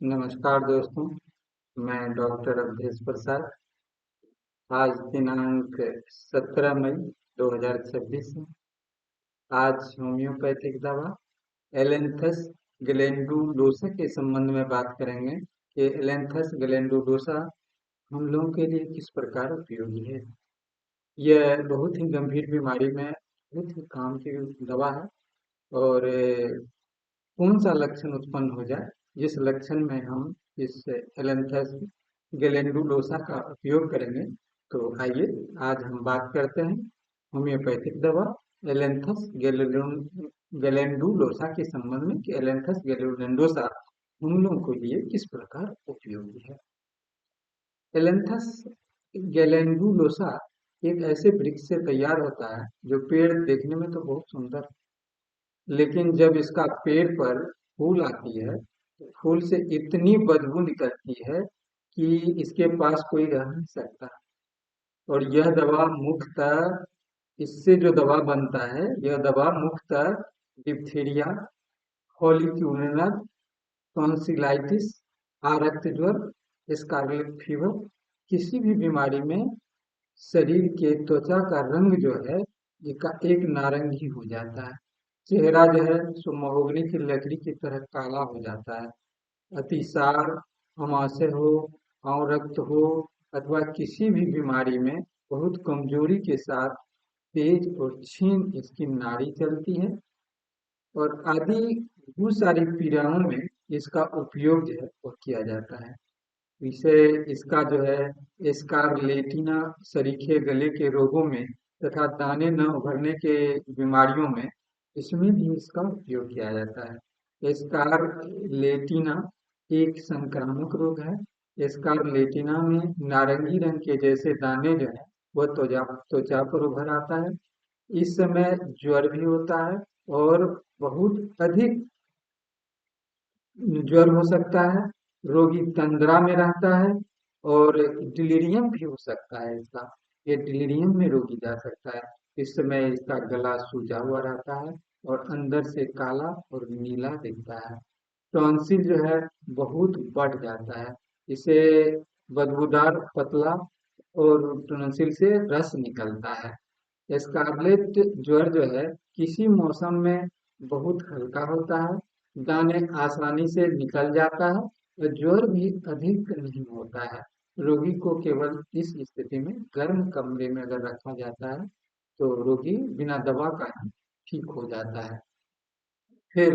नमस्कार दोस्तों, मैं डॉक्टर अवधेश प्रसाद। आज दिनांक 17 मई 2026 है। आज होम्योपैथिक दवा एलेंथस गैलेंडुलोसा के संबंध में बात करेंगे कि एलेंथस गैलेंडुलोसा हम लोगों के लिए किस प्रकार उपयोगी है। यह बहुत ही गंभीर बीमारी में बहुत ही काम की दवा है। और कौन सा लक्षण उत्पन्न हो जाए जिस लक्षण में हम इस एलेंथस गैलेंडुलोसा का उपयोग करेंगे। तो आइए आज हम बात करते हैं होम्योपैथिक दवा एलेंथस गैलेंडुलोसा के संबंध में कि एलेंथस गैलेंडुलोसा हम लोगों के लिए किस प्रकार उपयोगी है। एलेंथस गैलेंडुलोसा एक ऐसे वृक्ष से तैयार होता है जो पेड़ देखने में तो बहुत सुंदर, लेकिन जब इसका पेड़ पर फूल आती है तो फूल से इतनी बदबू निकलती है कि इसके पास कोई रह नहीं सकता। और यह दवा मुख्यतः इससे जो दवा बनता है, यह दवा मुख्यतः डिप्थीरिया, फॉलिक्यूलर टॉन्सिलाइटिस, रक्त ज्वर, स्कारलेट फीवर, किसी भी बीमारी में शरीर के त्वचा का रंग जो है एक नारंगी हो जाता है। चेहरा जो है सो महोगनी की लकड़ी की तरह काला हो जाता है। अतिसार, अमाशय हो और रक्त हो अथवा किसी भी बीमारी में बहुत कमजोरी के साथ तेज और क्षीण इसकी नाड़ी चलती है। और आदि बहुत सारी पीड़ाओं में इसका उपयोग जो है वो किया जाता है। इसे इसका जो है स्कारलेटिना सरीखे गले के रोगों में तथा दाने न उभरने के बीमारियों में इसमें भी इसका उपयोग किया जाता है। स्कारलेटिना एक संक्रामक रोग है। स्कारलेटिना में नारंगी रंग के जैसे दाने जो है वह त्वचा त्वचा पर उभर आता है। इस समय ज्वर भी होता है और बहुत अधिक ज्वर हो सकता है। रोगी तंद्रा में रहता है और डिलीरियम भी हो सकता है इसका। ये डिलीरियम में रोगी जा सकता है। इस समय इसका गला सूजा हुआ रहता है और अंदर से काला और नीला दिखता है। टॉन्सिल जो है बहुत बढ़ जाता है। इसे बदबूदार पतला और टॉन्सिल से रस निकलता है। स्कारलेट ज्वर जो है किसी मौसम में बहुत हल्का होता है, दाने आसानी से निकल जाता है और ज्वर भी अधिक नहीं होता है। रोगी को केवल इस स्थिति में गर्म कमरे में अगर रखा जाता है तो रोगी बिना दवा का ही ठीक हो जाता है। फिर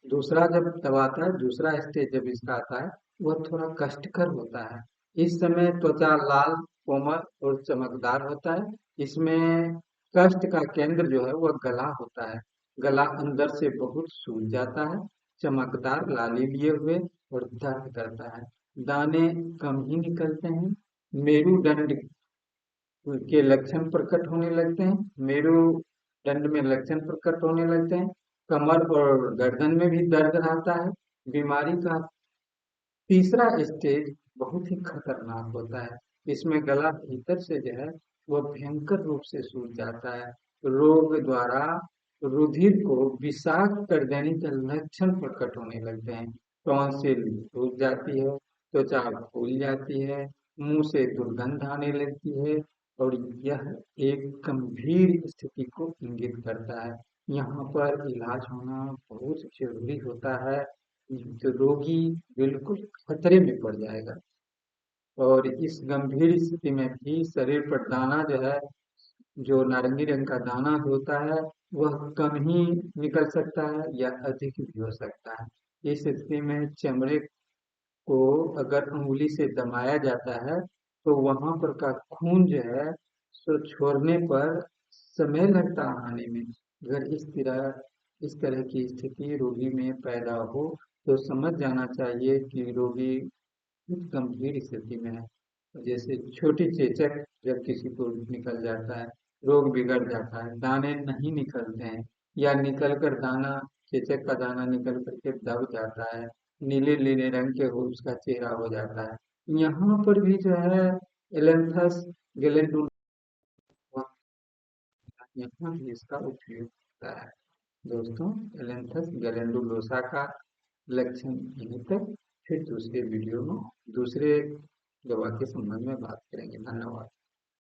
दूसरा जब दबाता है, दूसरा स्टेज जब इसका आता है, वह थोड़ा कष्टकर होता है। इस समय त्वचा लाल, कोमल और चमकदार होता है। इसमें कष्ट का केंद्र जो है वह गला होता है। गला अंदर से बहुत सूज जाता है, चमकदार लाली लिए हुए और दर्द करता है। दाने कम ही निकलते हैं। मेरुदंड के लक्षण प्रकट होने लगते हैं। मेरुदंड में लक्षण प्रकट होने लगते हैं। कमर और गर्दन में भी दर्द रहता है। बीमारी का तीसरा स्टेज बहुत ही खतरनाक होता है। इसमें गला भीतर से जो है वह भयंकर रूप से सूज जाता है। रोग द्वारा रुधिर को विषाक्त कर देने के लक्षण प्रकट होने लगते हैं। टॉन्सिल सूज जाती है, त्वचा फूल जाती है, मुंह से दुर्गंध आने लगती है और यह एक गंभीर स्थिति को इंगित करता है। यहाँ पर इलाज होना बहुत जरूरी होता है। तो रोगी बिल्कुल खतरे में पड़ जाएगा। और इस गंभीर स्थिति में भी शरीर पर दाना जो है, जो नारंगी रंग का दाना होता है, वह कम ही निकल सकता है या अधिक भी हो सकता है। इस स्थिति में चमड़े को अगर उंगली से दबाया जाता है तो वहां पर का खून जो है सो छोड़ने पर समय लगता है आने में। अगर इस तरह की स्थिति रोगी में पैदा हो तो समझ जाना चाहिए कि रोगी कुछ गंभीर स्थिति में है। जैसे छोटी चेचक जब किसी को निकल जाता है, रोग बिगड़ जाता है, दाने नहीं निकलते हैं या निकल कर दाना, चेचक का दाना निकल करके दब जाता है, नीले नीले रंग के हो उसका चेहरा हो जाता है। यहाँ पर भी जो है एलेंथस गैलेंडुला, यहाँ भी इसका उपयोग होता है। दोस्तों, एलेंथस गैलेंडुलोसा का लक्षण यहीं तक। फिर दूसरे वीडियो में दूसरे दवा के संबंध में बात करेंगे। धन्यवाद।